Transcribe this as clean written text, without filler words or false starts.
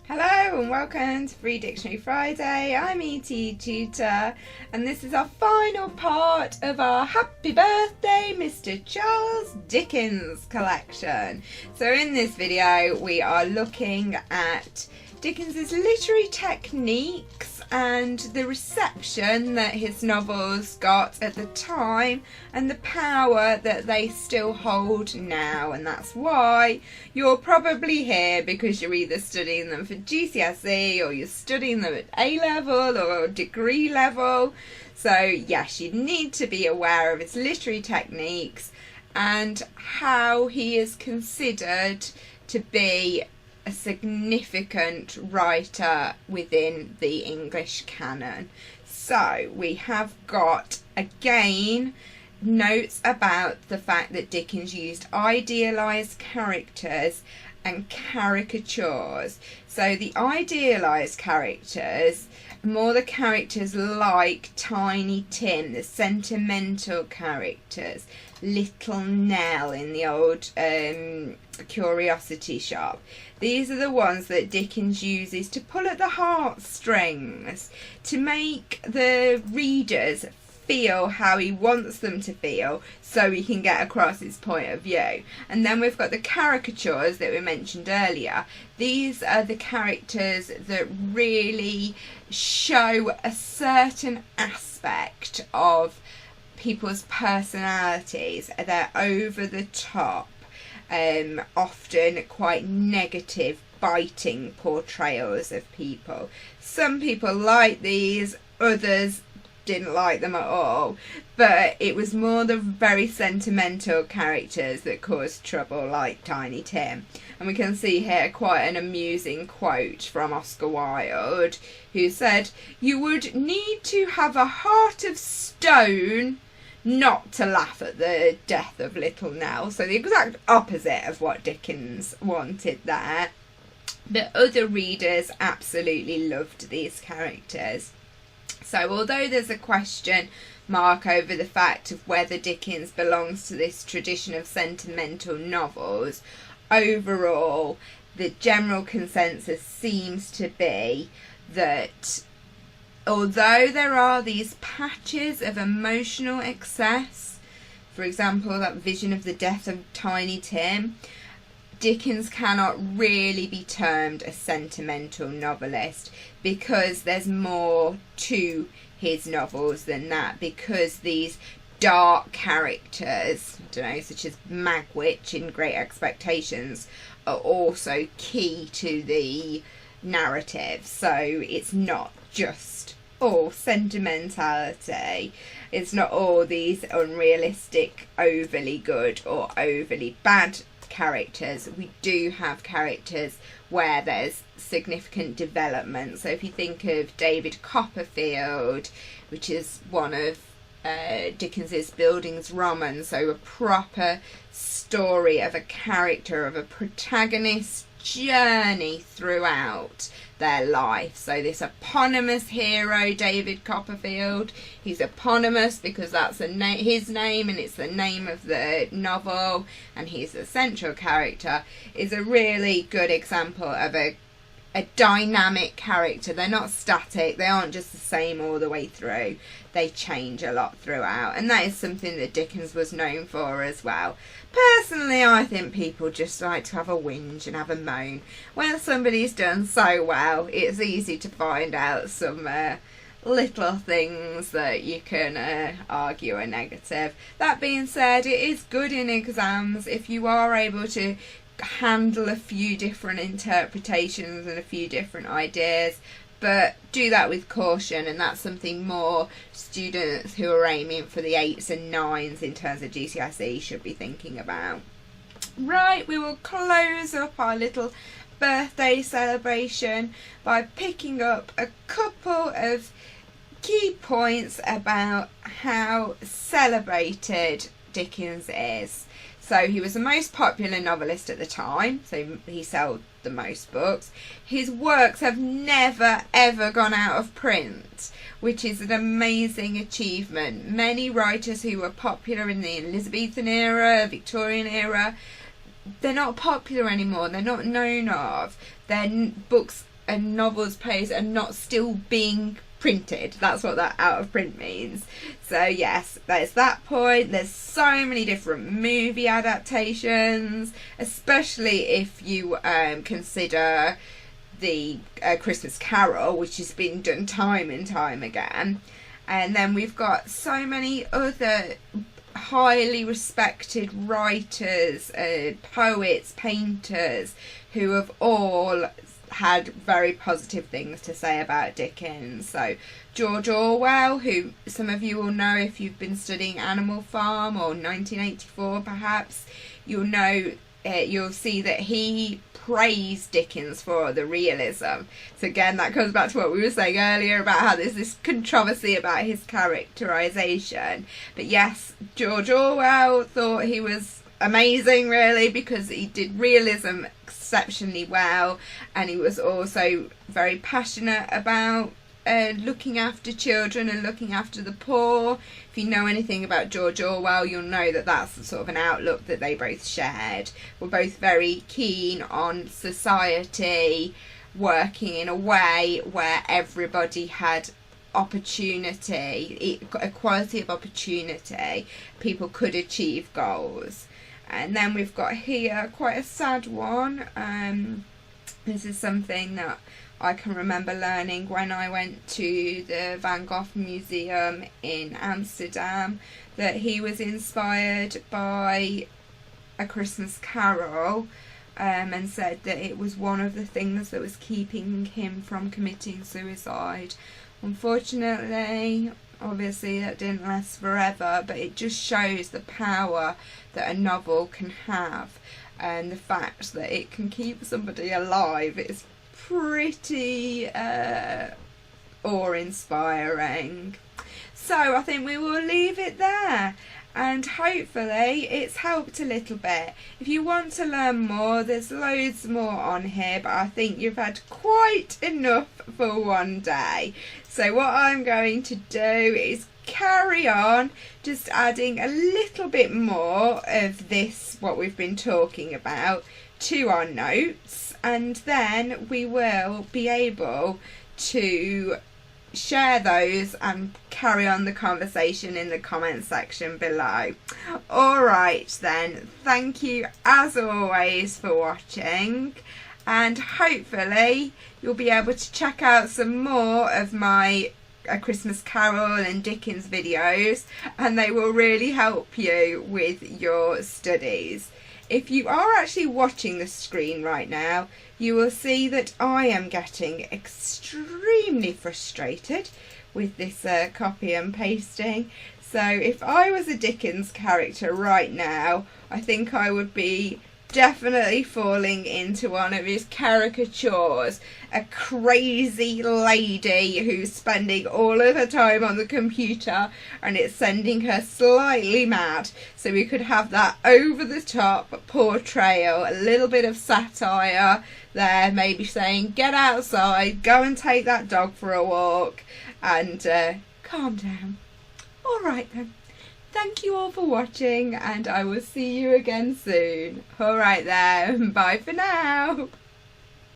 Hello and welcome to Free Dictionary Friday. I'm etetutor and this is our final part of our Happy Birthday Mr. Charles Dickens collection. So in this video we are looking at Dickens's literary techniques and the reception that his novels got at the time and the power that they still hold now. And that's why you're probably here, because you're either studying them for GCSE or you're studying them at A-level or degree level. So yes, you need to be aware of his literary techniques and how he is considered to be a significant writer within the English canon. So we have got, again, notes about the fact that Dickens used idealized characters and caricatures. So the idealized characters, more the characters like Tiny Tim, the sentimental characters, Little Nell in the old curiosity shop. These are the ones that Dickens uses to pull at the heartstrings, to make the readers feel how he wants them to feel so he can get across his point of view. And then we've got the caricatures that we mentioned earlier. These are the characters that really show a certain aspect of people's personalities. They're over the top, often quite negative, biting portrayals of people. Some people like these, others didn't like them at all, but it was more the very sentimental characters that caused trouble, like Tiny Tim. And we can see here quite an amusing quote from Oscar Wilde, who said, "You would need to have a heart of stone not to laugh at the death of Little Nell." So the exact opposite of what Dickens wanted there. But other readers absolutely loved these characters. So although there's a question mark over the fact of whether Dickens belongs to this tradition of sentimental novels, overall the general consensus seems to be that although there are these patches of emotional excess, for example that vision of the death of Tiny Tim, Dickens cannot really be termed a sentimental novelist, because there's more to his novels than that, because these dark characters, I don't know, such as Magwitch in Great Expectations, are also key to the narrative. So it's not just all sentimentality, it's not all these unrealistic, overly good or overly bad characters. We do have characters where there's significant development. So if you think of David Copperfield, which is one of Dickens's Bildungsroman, so a proper story of a character, of a protagonist's journey throughout their life. So this eponymous hero, David Copperfield, he's eponymous because that's his name and it's the name of the novel, and he's the central character, is a really good example of a dynamic character. They're not static, they aren't just the same all the way through, they change a lot throughout, and that is something that Dickens was known for as well. Personally, I think people just like to have a whinge and have a moan. When somebody's done so well, it's easy to find out some little things that you can argue are negative. That being said, it is good in exams if you are able to handle a few different interpretations and a few different ideas, but do that with caution, and that's something more students who are aiming for the 8s and 9s in terms of GCSE should be thinking about. Right, we will close up our little birthday celebration by picking up a couple of key points about how celebrated Dickens is. So he was the most popular novelist at the time, so he sold the most books. His works have never ever gone out of print, which is an amazing achievement. Many writers who were popular in the Elizabethan era, Victorian era, they're not popular anymore, they're not known of. Their books novel's plays are not still being printed. That's what that out of print means. So yes, there's that point. There's so many different movie adaptations, especially if you consider the Christmas Carol, which has been done time and time again. And then we've got so many other highly respected writers, poets, painters, who have all had very positive things to say about Dickens. So George Orwell, who some of you will know if you've been studying Animal Farm or 1984 perhaps, you'll know, you'll see that he praised Dickens for the realism. So again, that comes back to what we were saying earlier about how there's this controversy about his characterisation. But yes, George Orwell thought he was amazing, really, because he did realism exceptionally well, and he was also very passionate about looking after children and looking after the poor. If you know anything about George Orwell, you'll know that that's sort of an outlook that they both shared. We're both very keen on society working in a way where everybody had opportunity, equality of opportunity, people could achieve goals. And then we've got here quite a sad one. This is something that I can remember learning when I went to the Van Gogh Museum in Amsterdam, that he was inspired by A Christmas Carol, and said that it was one of the things that was keeping him from committing suicide. Unfortunately, obviously that didn't last forever, but it just shows the power that a novel can have, and the fact that it can keep somebody alive is pretty awe-inspiring. So I think we will leave it there, and hopefully it's helped a little bit. If you want to learn more, there's loads more on here, but I think you've had quite enough for one day. So what I'm going to do is carry on just adding a little bit more of this, what we've been talking about, to our notes, and then we will be able to share those and carry on the conversation in the comment section below. Alright then, thank you as always for watching, and hopefully you'll be able to check out some more of my A Christmas Carol and Dickens videos, and they will really help you with your studies. If you are actually watching the screen right now, you will see that I am getting extremely frustrated with this copy and pasting. So if I was a Dickens character right now, I think I would be definitely falling into one of his caricatures, a crazy lady who's spending all of her time on the computer and it's sending her slightly mad. So we could have that over the top portrayal, a little bit of satire there, maybe saying get outside, go and take that dog for a walk, and calm down. Alright then. Thank you all for watching, and I will see you again soon. Alright then, bye for now.